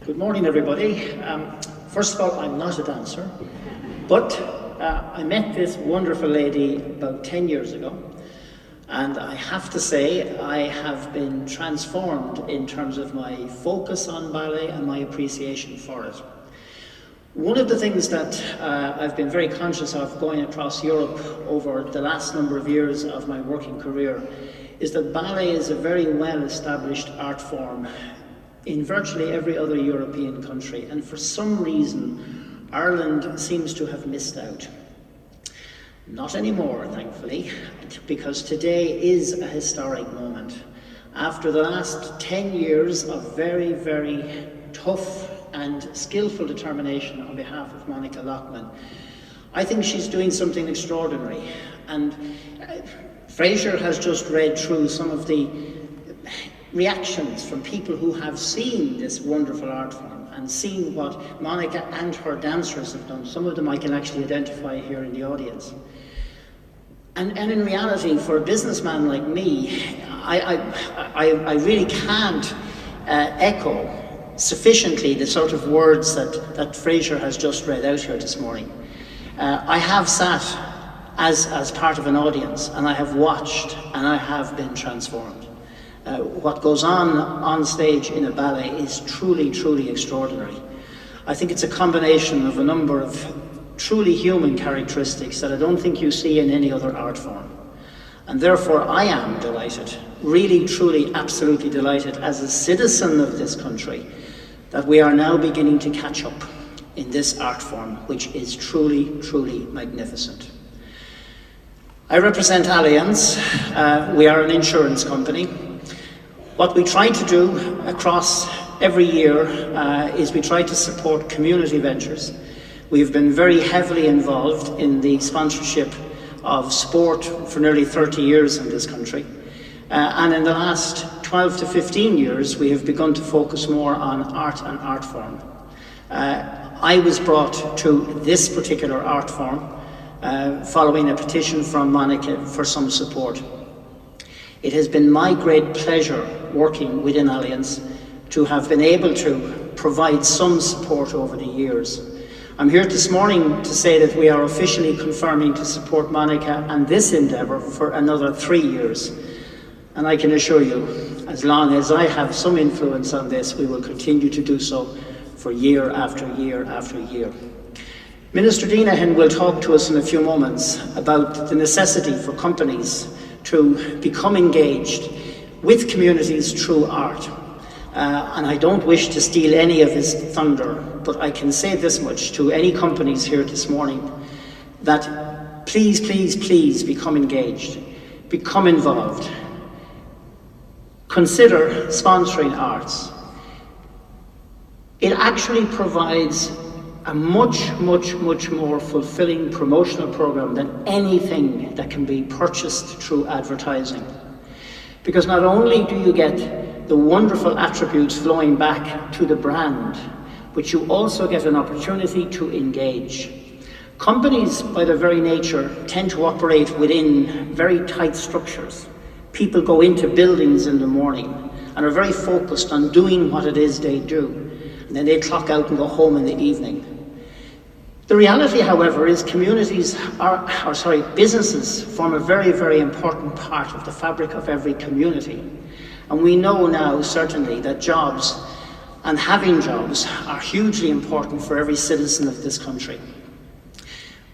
Good morning, everybody. First of all, I'm not a dancer, but I met this wonderful lady about 10 years ago, and I have to say I have been transformed in terms of my focus on ballet and my appreciation for it. One of the things that I've been very conscious of going across Europe over the last number of years of my working career is that ballet is a very well-established art form in virtually every other European country, and for some reason Ireland seems to have missed out. Not anymore, thankfully, because today is a historic moment. After the last 10 years of very, very tough and skillful determination on behalf of Monica Lockman, I think she's doing something extraordinary. And Fraser has just read through some of the reactions from people who have seen this wonderful art form and seen what Monica and her dancers have done. Some of them I can actually identify here in the audience. And in reality, for a businessman like me, I really can't echo sufficiently the sort of words that Fraser has just read out here this morning. I have sat as part of an audience, and I have watched, and I have been transformed. What goes on stage in a ballet is truly, truly extraordinary. I think it's a combination of a number of truly human characteristics that I don't think you see in any other art form. And therefore I am delighted, really, truly, absolutely delighted as a citizen of this country that we are now beginning to catch up in this art form, which is truly, truly magnificent. I represent Allianz. We are an insurance company. What we try to do across every year is we try to support community ventures. We've been very heavily involved in the sponsorship of sport for nearly 30 years in this country. And in the last 12 to 15 years, we have begun to focus more on art and art form. I was brought to this particular art form following a petition from Monica for some support. It has been my great pleasure working within Allianz to have been able to provide some support over the years. I'm here this morning to say that we are officially confirming to support Monica and this endeavour for another 3 years. And I can assure you, as long as I have some influence on this, we will continue to do so for year after year after year. Minister Deenahan will talk to us in a few moments about the necessity for companies to become engaged with communities through art. And I don't wish to steal any of his thunder, but I can say this much to any companies here this morning, that please, please, please become engaged, become involved. Consider sponsoring arts. It actually provides a much, much, much more fulfilling promotional program than anything that can be purchased through advertising. Because not only do you get the wonderful attributes flowing back to the brand, but you also get an opportunity to engage. Companies, by their very nature, tend to operate within very tight structures. People go into buildings in the morning and are very focused on doing what it is they do, and then they clock out and go home in the evening. The reality, however, is businesses form a very, very important part of the fabric of every community. And we know now, certainly, that jobs and having jobs are hugely important for every citizen of this country.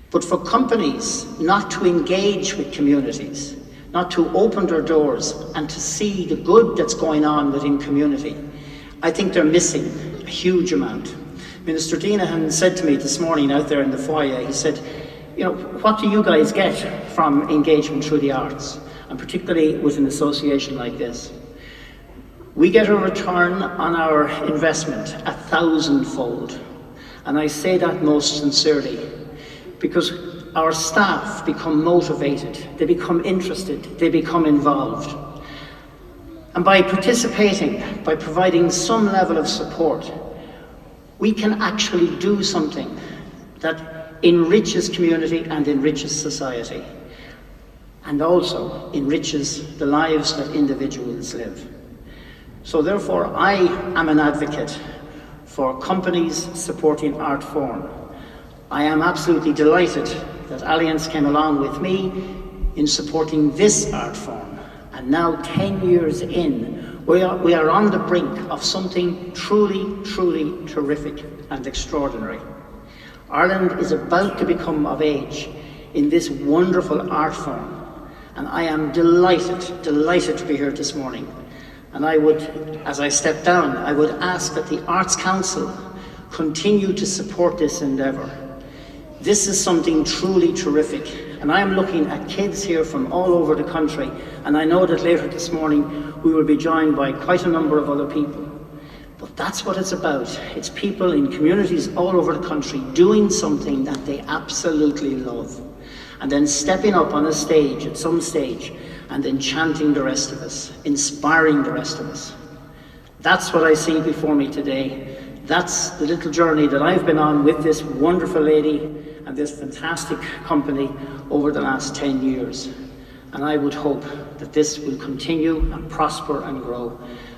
But for companies not to engage with communities, not to open their doors and to see the good that's going on within community, I think they're missing a huge amount. Minister Deenahan said to me this morning out there in the foyer, he said, you know, what do you guys get from engagement through the arts, and particularly with an association like this? We get a return on our investment 1,000-fold. And I say that most sincerely, because our staff become motivated, they become interested, they become involved. And by participating, by providing some level of support, we can actually do something that enriches community and enriches society, and also enriches the lives that individuals live. So therefore, I am an advocate for companies supporting art form. I am absolutely delighted that Allianz came along with me in supporting this art form. And now 10 years in, we are on the brink of something truly, truly terrific and extraordinary. Ireland is about to become of age in this wonderful art form. And I am delighted to be here this morning. And I would, as I step down, I would ask that the Arts Council continue to support this endeavour. This is something truly terrific. And I am looking at kids here from all over the country. And I know that later this morning we will be joined by quite a number of other people. But that's what it's about. It's people in communities all over the country doing something that they absolutely love. And then stepping up on a stage at some stage and enchanting the rest of us, inspiring the rest of us. That's what I see before me today. That's the little journey that I've been on with this wonderful lady and this fantastic company over the last 10 years. And I would hope that this will continue and prosper and grow,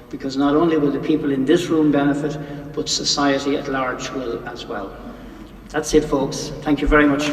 because not only will the people in this room benefit, but society at large will as well. That's it, folks. Thank you very much.